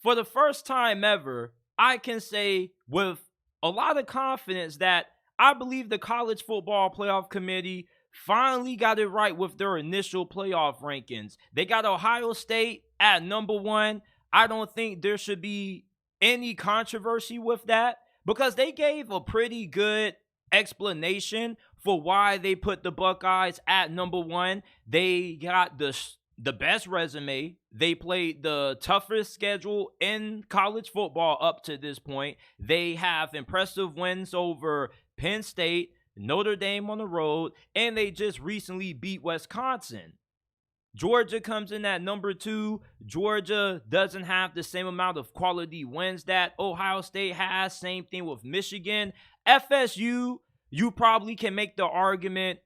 for the first time ever, I can say with a lot of confidence that I believe the College Football Playoff Committee finally got it right with their initial playoff rankings. They got Ohio State at number one. I don't think there should be any controversy with that because they gave a pretty good explanation for why they put the Buckeyes at number one. They got the best resume. They played the toughest schedule in college football up to this point. They have impressive wins over Penn State, Notre Dame on the road, and they just recently beat Wisconsin. Georgia comes in at number two. Georgia doesn't have the same amount of quality wins that Ohio State has. Same thing with Michigan. FSU, you probably can make the argument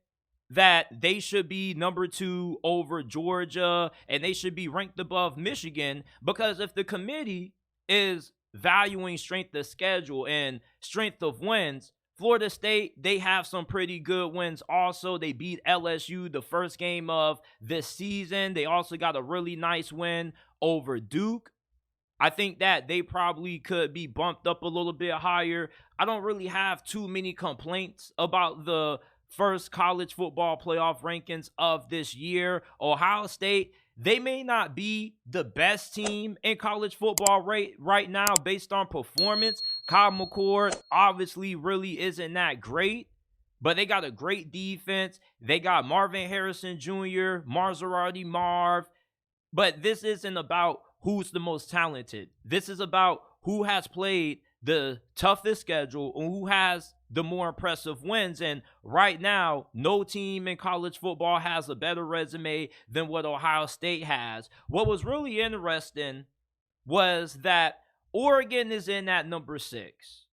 that they should be number two over Georgia and they should be ranked above Michigan, because if the committee is valuing strength of schedule and strength of wins, Florida State, they have some pretty good wins also. They beat LSU the first game of this season. They also got a really nice win over Duke. I think that they probably could be bumped up a little bit higher. I don't really have too many complaints about the first college football playoff rankings of this year. Ohio State, they may not be the best team in college football right now based on performance. Kyle McCord obviously really isn't that great, but they got a great defense. They got Marvin Harrison Jr., Maserati Marv. But this isn't about who's the most talented. This is about who has played the toughest schedule and who has the more impressive wins. And right now, no team in college football has a better resume than what Ohio State has. What was really interesting was that Oregon is in at number 6.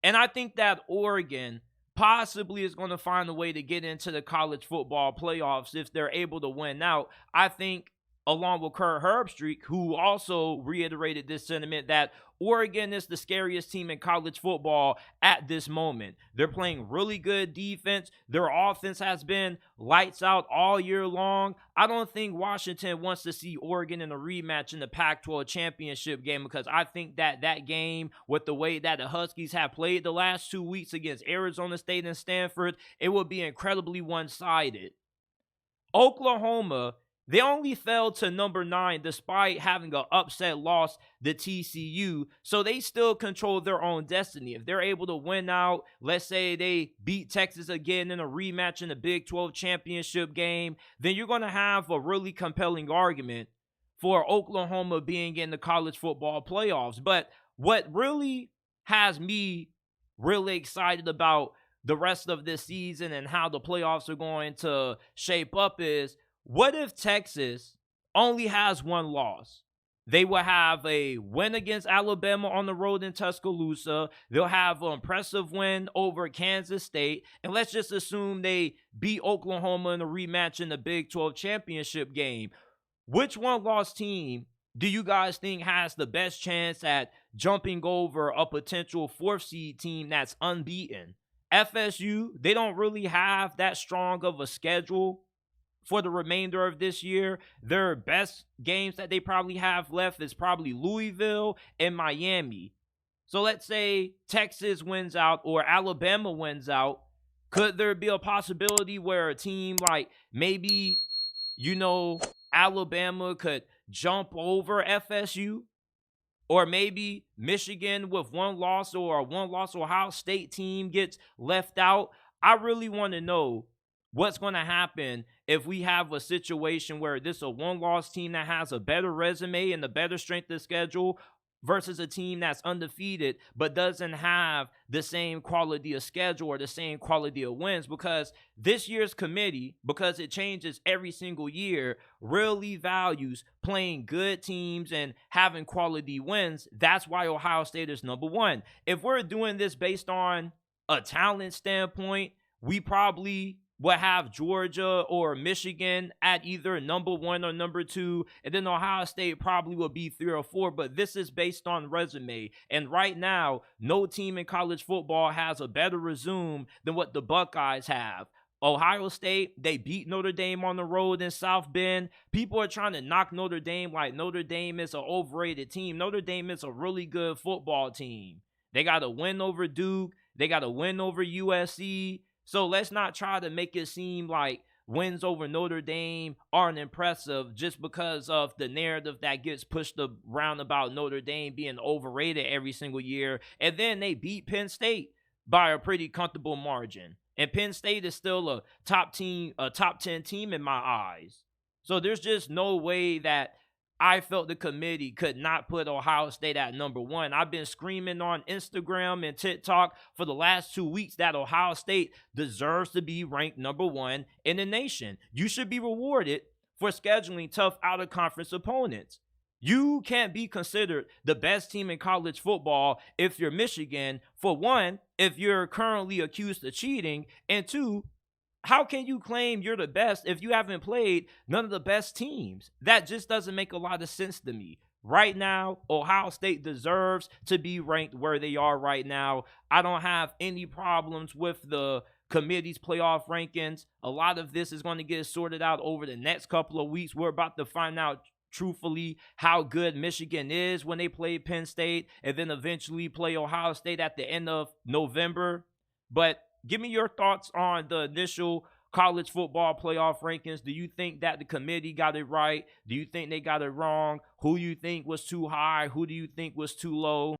And I think that Oregon possibly is going to find a way to get into the college football playoffs if they're able to win out. I think, along with Kurt Herbstreit, who also reiterated this sentiment, that Oregon is the scariest team in college football at this moment. They're playing really good defense. Their offense has been lights out all year long. I don't think Washington wants to see Oregon in a rematch in the Pac-12 championship game, because I think that that game, with the way that the Huskies have played the last 2 weeks against Arizona State and Stanford, it will be incredibly one-sided. Oklahoma, they only fell to number 9 despite having an upset loss to TCU, so they still control their own destiny. If they're able to win out, let's say they beat Texas again in a rematch in the Big 12 championship game, then you're going to have a really compelling argument for Oklahoma being in the college football playoffs. But what really has me really excited about the rest of this season and how the playoffs are going to shape up is, what if Texas only has one loss? They will have a win against Alabama on the road in Tuscaloosa. They'll have an impressive win over Kansas State. And let's just assume they beat Oklahoma in a rematch in the Big 12 championship game. Which one-loss team do you guys think has the best chance at jumping over a potential 4th seed team that's unbeaten? FSU, they don't really have that strong of a schedule for the remainder of this year. Their best games that they probably have left is probably Louisville and Miami. So let's say Texas wins out or Alabama wins out. Could there be a possibility where a team like maybe, Alabama could jump over FSU? Or maybe Michigan with one loss, or a one-loss Ohio State team gets left out? I really want to know what's going to happen if we have a situation where this is a one-loss team that has a better resume and a better strength of schedule versus a team that's undefeated but doesn't have the same quality of schedule or the same quality of wins. Because this year's committee, because it changes every single year, really values playing good teams and having quality wins. That's why Ohio State is number 1. If we're doing this based on a talent standpoint, we probably will have Georgia or Michigan at either number 1 or number 2, and then Ohio State probably will be 3 or 4, but this is based on resume. And right now, no team in college football has a better resume than what the Buckeyes have. Ohio State, they beat Notre Dame on the road in South Bend. People are trying to knock Notre Dame like Notre Dame is an overrated team. Notre Dame is a really good football team. They got a win over Duke. They got a win over USC. So let's not try to make it seem like wins over Notre Dame aren't impressive just because of the narrative that gets pushed around about Notre Dame being overrated every single year. And then they beat Penn State by a pretty comfortable margin. And Penn State is still a top 10 team in my eyes. So there's just no way that I felt the committee could not put Ohio State at number one. I've been screaming on Instagram and TikTok for the last 2 weeks that Ohio State deserves to be ranked number one in the nation. You should be rewarded for scheduling tough out-of-conference opponents. You can't be considered the best team in college football if you're Michigan. For one, if you're currently accused of cheating, and two, how can you claim you're the best if you haven't played none of the best teams? That just doesn't make a lot of sense to me. Right now, Ohio State deserves to be ranked where they are right now. I don't have any problems with the committee's playoff rankings. A lot of this is going to get sorted out over the next couple of weeks. We're about to find out truthfully how good Michigan is when they play Penn State and then eventually play Ohio State at the end of November. But give me your thoughts on the initial college football playoff rankings. Do you think that the committee got it right? Do you think they got it wrong? Who you think was too high? Who do you think was too low?